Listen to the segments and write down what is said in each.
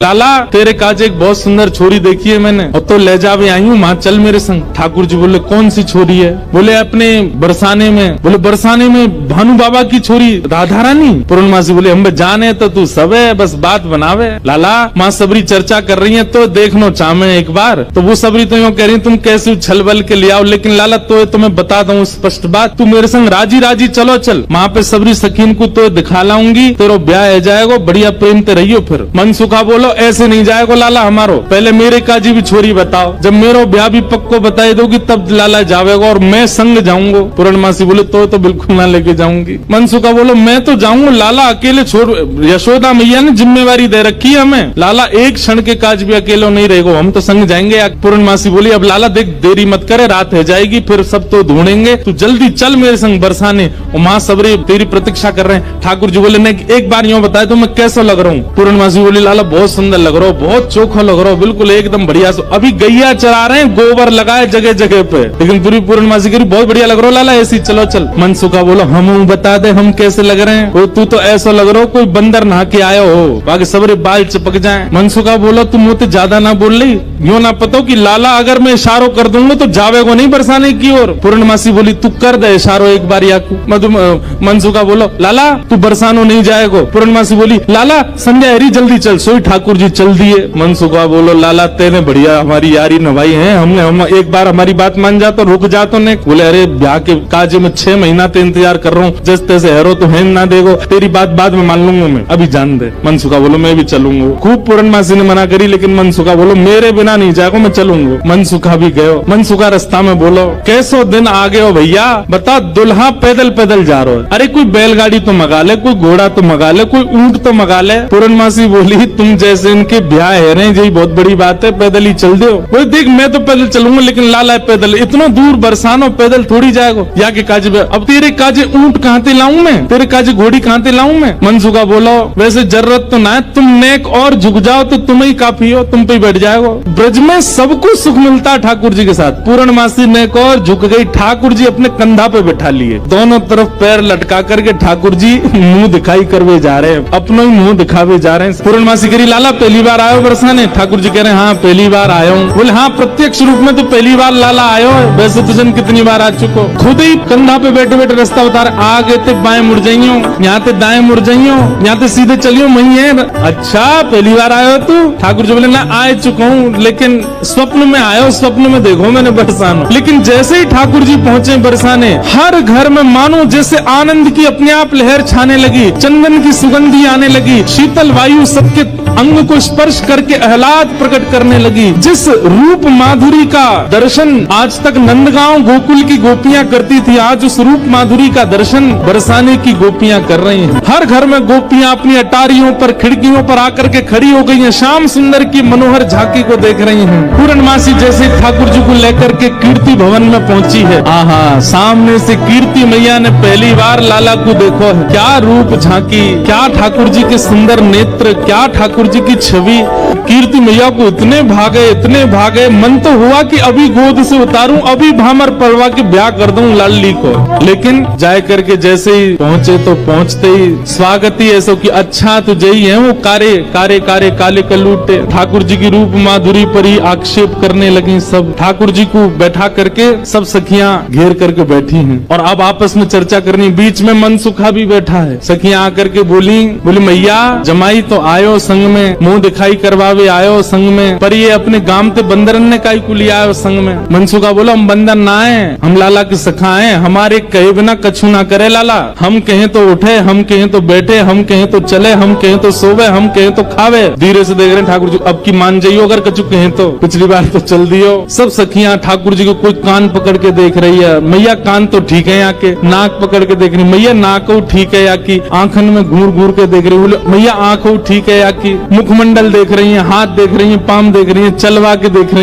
लाला तेरे काज एक बहुत सुंदर छोरी देखी है मैंने, और तो ले जा भी आई हूँ, माँ चल मेरे संग। ठाकुर जी बोले कौन सी छोरी है? बोले अपने बरसाने में। बोले बरसाने में भानु बाबा की छोरी राधा रानी? पूर्णमासी बोले हम जाने तो तू सब है, बस बात बनावे। लाला माँ सबरी चर्चा कर रही है तो देखनो चाहे एक बार। तो वो सबरी तो यूँ कह रही तुम कैसे छल बल के ले आओ, लेकिन लाला तो तुम्हें बता दूं स्पष्ट बात, तू मेरे संग राजी राजी चलो चल, वहाँ पे सबरी सकीन को तो दिखा लाऊंगी, तेरा ब्याह हो जाएगा, बढ़िया प्रेम ते रहियो। फिर मन सुखा बोलो ऐसे नहीं जाएगा लाला हमारो, पहले मेरे काजी भी छोरी बताओ, जब मेरा ब्याह भी पक्को बताई दोगी तब लाला जावेगा और मैं संग जाऊंगा। पूर्णमासी बोले तो बिल्कुल ना लेके जाऊंगी। मन सुखा बोलो मैं तो जाऊंगा लाला, अकेले छोड़, यशोदा मैया ने जिम्मेवारी दे रखी है हमें, लाला एक क्षण के काज भी अकेले नहीं रहेगा, हम तो संग जाएंगे। पूर्णमासी बोली अब लाला देख देरी मत करे, रात हो जाएगी फिर सब तो ढूंढेंगे, तू जल्दी चल मेरे संग बरसाने, और माँ सबरी तेरी प्रतीक्षा कर रहे हैं। ठाकुर जी बोले नहीं एक बार यूँ बताए तो मैं कैसा लग रहा हूँ? पूर्णमासी बोली लाला बहुत सुंदर लग रहा हो, बहुत चोखा लग रहा हो, बिल्कुल एकदम बढ़िया। अभी गैया चरा रहे हैं, गोबर लगाए जगह जगह पे, लेकिन पूरी पूर्णमासी कह रही बहुत बढ़िया लग रहा हो लाला, ऐसी चलो चल। मन सुखा बोलो हम बता दे हम कैसे लग रहे हैं? तू तो ऐसा लग रहा हो कोई बंदर नहा के आयो हो, बाकी सबरे बाल चिपक जाए। मन सुखा बोलो तुम मुझे ज्यादा ना बोल रही, यूँ ना पता कि लाला अगर मैं इशारो कर दूंगा तो जावेगो नहीं बरसाने की ओर। पूर्णमासी बोली तू कर दे इशारो एक बार याकू। मनसुखा बोलो लाला तू बरसानो नहीं जाएगो। पूर्णमासी बोली लाला संध्या हरी जल्दी चल, सोई ठाकुर जी चल दिए। मनसुखा बोलो लाला तेने बढ़िया हमारी यारी नभाई है, हम एक बार हमारी बात मान जा तो रुक जा तो नहीं। बोले अरे ब्याह के काज में 6 महीना ते इंतजार कर रहा हूँ, जैसे तैसे हेरो तो है ना देगो, तेरी बात बाद में मान लूंगा मैं, अभी जान दे। मनसुखा बोलो मैं भी चलूंगा। खूब पूर्णमासी ने मना करी लेकिन मनसुखा बोलो मेरे बिना नहीं जाएगा, मैं चलूंगा। मनसुखा भी गयो। मनसुखा रास्ता में बोलो कैसो दिन आ गए हो भैया, बता दुल्हा पैदल पैदल जा रहा है, अरे कोई बैलगाड़ी तो मंगा ले, कोई घोड़ा तो मंगा ले, कोई ऊंट तो मंगा ले। पूर्णमासी बोली तुम जैसे इनके ब्याह है रहे यही बहुत बड़ी बात है, पैदल ही चल दो। बोले देख मैं तो पैदल चलूंगा लेकिन लाला पैदल, इतना दूर बरसानो पैदल थोड़ी जाएगा। या के काजे अब तेरे काजे ऊंट कहाँ ते लाऊं मैं, तेरे काजे घोड़ी कहाँ ते लाऊं मैं? मनसुखा बोलो वैसे जरूरत तो ना है, तुम नेक और झुक जाओ तो तुम ही काफी हो, तुम पे बैठ जाएगा। ब्रज में सबको सुख मिलता है ठाकुर जी के साथ। पूर्णमासी नेक और झुक गई, ठाकुर जी अपने कंधा पे बैठा लिए, दोनों तरफ पैर लटका करके ठाकुर जी मुंह दिखाई करवे जा रहे हैं, अपना ही मुंह दिखावे जा रहे हैं। पूर्णमासी करी लाला पहली बार आयो बरसाने? ठाकुर जी कह रहे हैं हाँ पहली बार आयो हूँ। बोले हाँ प्रत्यक्ष रूप में तो पहली बार लाला आयो है, वैसे तुझे कितनी बार आ चुको? खुद ही कंधा पे बैठे बैठे रास्ता बता रहे, आगे ते बाएं मुड़ जाइयो, यहाँ ते दाएं मुड़ जाइयो, यहाँ ते सीधे चलियो, वही है। अच्छा पहली बार आयो तू? ठाकुर जी बोले ना आ चुका हूँ लेकिन स्वप्न में आयो, स्वप्न में देखो मैंने बरसाना। लेकिन जैसे ही ठाकुर जी पहुंचे बरसाने, हर घर में मानो जैसे आनंद की अपने आप लहर छाने लगी, चंदन की सुगंधी आने लगी, शीतल वायु सबके अंग को स्पर्श करके आह्लाद प्रकट करने लगी। जिस रूप माधुरी का दर्शन आज तक नंदगांव गोकुल की गोपियां करती थी, आज उस रूप माधुरी का दर्शन बरसाने की गोपियां कर रही हैं। हर घर में गोपियां अपनी अटारियों पर खिड़कियों पर आकर के खड़ी हो गई हैं, श्याम सुंदर की मनोहर झांकी को देख रही हैं। पूर्णमासी जैसे ठाकुर जी को लेकर के कीर्ति भवन में पहुंची है, आहा सामने से कीर्ति मैया ने पहली बार लाला को देखो है, क्या रूप झांकी, क्या ठाकुर जी के सुंदर नेत्र, क्या ठाकुर जी की छवि। कीर्ति मैया को इतने भागे, मन तो हुआ कि अभी गोद से उतारूं, अभी भामर पड़वा के ब्याह कर दूं लाली को। लेकिन जाए करके जैसे ही पहुंचे तो पहुंचते ही स्वागत ही ऐसा कि अच्छा तुझे ही है, वो कारे काले कलूटे। ठाकुर जी की रूप माधुरी पर ही आक्षेप करने लगी सब। ठाकुर जी को बैठा करके सब सखियां घेर करके बैठी हैं और अब आपस में चर्चा करनी। बीच में मनसुखा भी बैठा है। सखियां आकर के बोली मैया जमाई तो आयो संग में, मुंह दिखाई करवावे आयो संग में, पर ये अपने गांव ते बंदरन ने काई को लिया आयो संग में। मनसुखा बोलो हम बंदर ना है, हम लाला की सखा है, हमारे कहे बिना कछु ना करे लाला। हम कहें तो उठे, हम कहें तो बैठे, हम कहें तो चले, हम कहें तो सोवे, हम कहें तो खावे। धीरे से देख रहे ठाकुर जी, अब की मान जाइयो अगर कछु कहें तो, पिछली बार तो चल दियो। सब सखियां ठाकुर जी को कोई कान पकड़ के देख रही है, मैया कान तो ठीक है, यहाँ के नाक पकड़ के देख रही, मैया नाक ठीक है या की, आंखन में घूर घूर के देख रही, बोले मैया आंख ठीक है या की, मुखमंडल देख रही है, हाथ देख रही है, पाम देख रही है, चलवा के देख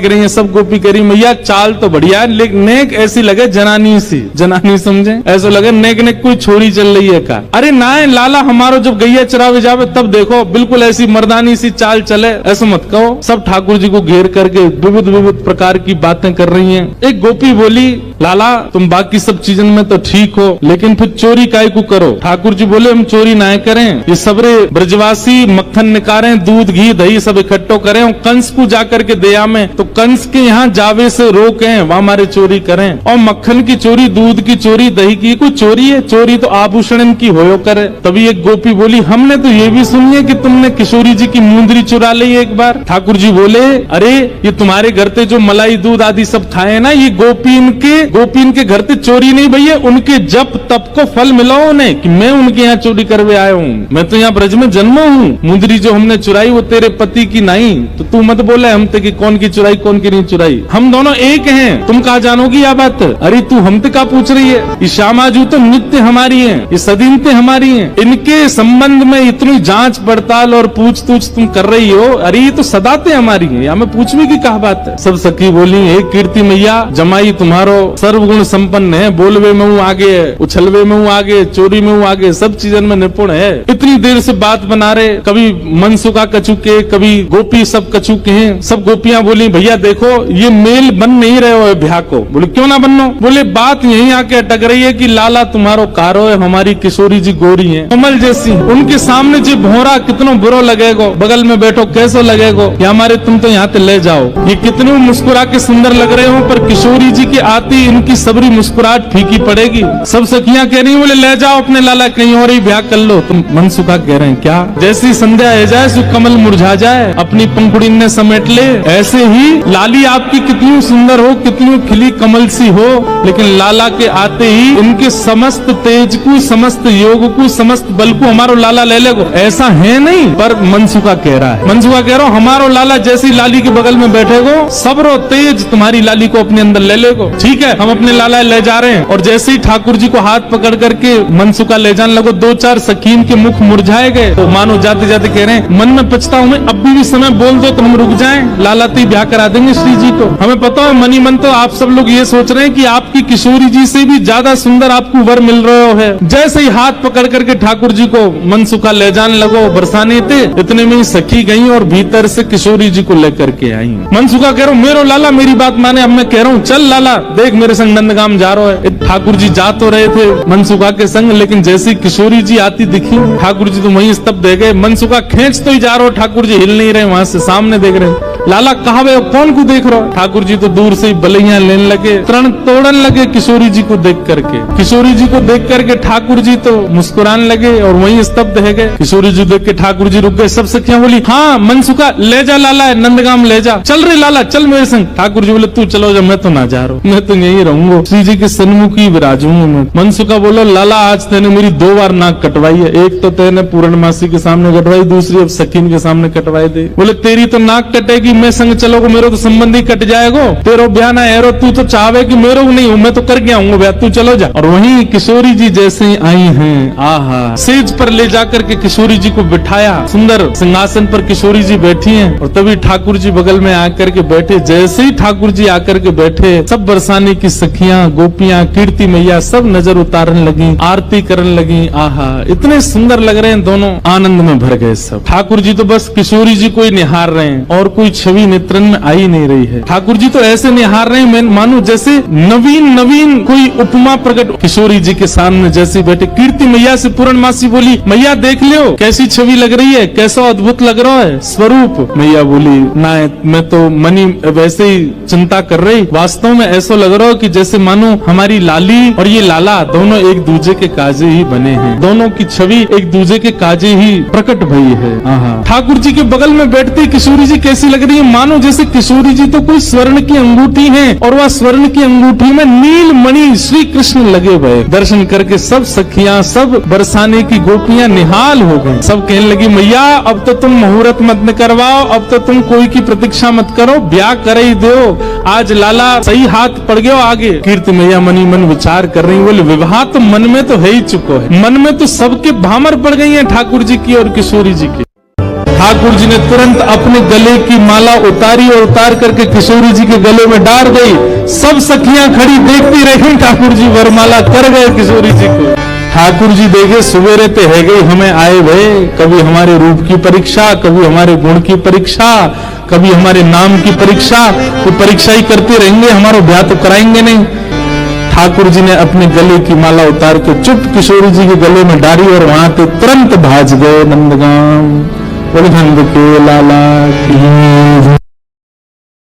रही है, सब गोपी करी मैया चाल तो बढ़िया है, लेकिन नेक ऐसी लगे जनानी समझे, ऐसा लगे नेक कोई छोरी चल रही है का। अरे ना लाला हमारो जब गैया चरावे जावे तब देखो बिल्कुल ऐसी मर्दानी सी चाल चले, ऐसा मत कहो। सब ठाकुर जी को घेर करके विविध प्रकार की बातें कर रही हैं। एक गोपी बोली लाला तुम बाकी सब चीजों में तो ठीक हो, लेकिन फिर चोरी काय को करो? ठाकुर जी बोले हम चोरी ना करें, ये सबरे ब्रजवासी मक्खन निकारे, दूध घी दही सब इकट्ठो करें और कंस को जाकर के दया में, तो कंस के यहाँ जावे से रोकें, वहां हमारे चोरी करें। और मक्खन की चोरी, दूध की चोरी, दही की कोई चोरी है? चोरी तो आभूषण की होयो करे। तभी एक गोपी बोली, हमने तो ये भी सुनी है कि तुमने किशोरी जी की मुंदरी चुरा ली एक बार। ठाकुर जी बोले, अरे ये तुम्हारे घर पे जो मलाई दूध आदि सब खाए ना, ये गोपीन के घर पे चोरी नहीं भैया, उनके जप तप को फल मिला उन्हें कि मैं उनके यहाँ चोरी करवे आया हूँ। मैं तो यहाँ ब्रज में जन्मा हूँ। मुंदरी जो हमने चुराई वो तेरे पति की नहीं, तो तू मत बोले हम ते कि कौन की चुराई कौन की नहीं चुराई, हम दोनों एक हैं। तुम कहा जानोगी यह बात? अरे तू हमसे का पूछ रही है? ये श्यामाजू तो नित्य हमारी है, ये सदीनते हमारी है, इनके संबंध में इतनी जांच पड़ताल और पूछ तूछ तुम कर रही हो, अरे ये तो सदाते हमारी है, या मैं पूछने की कहा बात है? सब सखी बोली, हे कीर्ति मैया, जमाई तुम्हारो सर्वगुण संपन्न है, बोलवे में हूँ आगे, उछलवे में हूँ आगे, चोरी में हूँ आगे, सब चीजन में निपुण है। इतनी देर से बात बना रहे, कभी मनसुखा कचुके, कभी गोपी सब कचुके हैं। सब गोपियां बोली, भैया देखो ये मेल बन नहीं रहे हो ब्याह को। बोले क्यों ना बननो? बोले बात यहीं आके अटक रही है कि लाला तुम्हारो कारो है, हमारी किशोरी जी गोरी है कमल जैसी, उनके सामने जी भोरा कितनो बुरो लगेगो, बगल में बैठो कैसो लगेगो, या हमारे तुम तो यहाँ ले जाओ, ये कितने मुस्कुरा के सुंदर लग रहे हो, पर किशोरी जी की आती इनकी सबरी मुस्कुराहट फीकी पड़ेगी। सब सखियां कह रही, बोले ले जाओ अपने लाला कहीं और ही ब्याह कर लो। तुम मनसुखा कह रहे हैं क्या? जैसी संध्या है जाए सो कमल मुरझा जाए, अपनी पंखुड़ी ने समेट ले, ऐसे ही लाली आपकी कितनी सुंदर हो, कितनी खिली कमल सी हो, लेकिन लाला के आते ही इनके समस्त तेज को, समस्त योग को, समस्त बल को हमारो लाला ले लेगो, ऐसा है नहीं। पर मनसुखा कह रहा है, मनसुखा कह रहा हूं हमारो लाला जैसी लाली के बगल में बैठेगो, सबरो तेज तुम्हारी लाली को अपने अंदर ले लेगो। ठीक है, हम अपने लाला ले जा रहे हैं। और जैसे ही ठाकुर जी को हाथ पकड़ करके मनसुखा ले जाने लगो, दो चार सखीन के मुख मुरझाए गए, तो मानो जाते जाते कह रहे हैं, मन में पछता हूं मैं, अब भी समय बोल दो तो हम रुक जाएं, लाला तो ब्याह करा देंगे श्री जी को। हमें पता है मनी मन तो आप सब लोग ये सोच रहे हैं कि आपकी किशोरी जी से भी ज्यादा सुंदर आपको वर मिल रहा है। जैसे ही हाथ पकड़ करके ठाकुर जी को मनसुखा ले जाने लगो, बरसाने थे, इतने में ही सखी गई और भीतर से किशोरी जी को लेकर के आई। मनसुखा कह रहा हूं मेरो लाला मेरी बात माने, अब मैं कह रहा हूँ चल लाला देख मेरे संग नंदगाम जा रहा है। ठाकुर जी जा तो रहे थे मनसुखा के संग, लेकिन जैसी किशोरी जी आती दिखी, ठाकुर जी तो वहीं स्तब्ध रह गए। मनसुखा खींच तो ही जा रहा हो, ठाकुर जी हिल नहीं रहे, वहां से सामने देख रहे। लाला कहा वे कौन को देख रहे हो? ठाकुर जी तो दूर से ही बलैया लेने लगे, तरण तोड़न लगे किशोरी जी को देख करके। किशोरी जी को देख करके ठाकुर जी तो मुस्कुराने लगे और वहीं स्तब्ध रह गए। किशोरी जी देख के ठाकुर जी रुक गए। सब सखियां बोली, हाँ मनसुखा ले जा लाला, नंदगाम ले जा, चल रे लाला चल मेरे संग। ठाकुर जी बोले तू चलो जा, मैं तो ना जा रहा हूँ, मैं तो यही रहूंगा, श्री जी के सन्मुख ही विराजूंगा मैं। मनसुखा बोलो लाला आज तेने मेरी 2 बार नाक कटवाई है, एक तो तेने पूर्णमासी के सामने कटवाई, दूसरी अब सखीन के सामने कटवाई दे। बोले तेरी तो नाक कटेगी, मैं संग चलोगे मेरो तो संबंधी कट जाएगो, तेरो ब्याह ना एरो, तू तो चाहे कि मेरो नहीं हूं, मैं तो करके आऊंगा ब्याह, तू चलो जा। और वहीं किशोरी जी जैसे ही आई हैं, आहा, सेज पर ले जाकर के किशोरी जी को बिठाया, सुंदर सिंहासन पर किशोरी जी बैठी हैं, और तभी ठाकुर जी बगल में आकर के बैठे। जैसे ही ठाकुर जी आकर के बैठे, सब बरसाने की सखियां, गोपियां, कीर्ति मैया सब नजर उतारने लगी, आरती करने लगी। आहा, इतने सुंदर लग रहे हैं दोनों, आनंद में भर गए सब। ठाकुर जी तो बस किशोरी जी को ही निहार रहे हैं और कोई छवि नेत्रन में आई नहीं रही है। ठाकुर जी तो ऐसे निहार रहे हैं मानो जैसे नवीन नवीन कोई उपमा प्रकट। किशोरी जी के सामने जैसे बैठे, कीर्ति मैया से पूर्णमासी बोली, मैया देख लो कैसी छवि लग रही है, कैसा अद्भुत लग रहा है स्वरूप। मैया बोली, ना मैं तो मनी वैसे ही चिंता कर रही, वास्तव में ऐसा लग रहा हो कि जैसे मानो हमारी लाली और ये लाला दोनों एक दूसरे के काजे ही बने हैं, दोनों की छवि एक दूसरे के काजे ही प्रकट भई है। ठाकुर जी के बगल में बैठती किशोरी जी कैसी लग रही है, मानो जैसे किशोरी जी तो कोई स्वर्ण की अंगूठी है और वह स्वर्ण की अंगूठी में नील मणि श्री कृष्ण लगे हुए। दर्शन करके सब सखियां, सब बरसाने की गोपियां निहाल हो गए। सब कहने लगी, मैया अब तो तुम मुहूर्त मत करवाओ, अब तो तुम कोई की प्रतीक्षा मत करो, ब्याह कर ही दो, आज लाला सही हाथ पड़ गयो आगे। कीर्ति मैया मनी मन विचार कर रही, बोले विवाह तो मन में तो है ही चुको है, मन में तो सबके भामर पड़ गई है ठाकुर जी की और किशोरी जी की। ठाकुर जी ने तुरंत अपने गले की माला उतारी और उतार करके किशोरी जी के गले में डाल गई। सब सखियां खड़ी देखती रही, ठाकुर जी वरमाला कर गए किशोरी जी को। ठाकुर जी देखे सवेरे ते है गई हमें आए भय, कभी हमारे रूप की परीक्षा, कभी हमारे गुण की परीक्षा, कभी हमारे नाम की परीक्षा, तो परीक्षा ही करते रहेंगे, हमारा ब्याह तो कराएंगे नहीं। ठाकुर जी ने अपने गले की माला उतार के चुप किशोरी जी के गले में डाली और वहां पे तुरंत भाज गए नंदगाम। बोले नंद के लाला की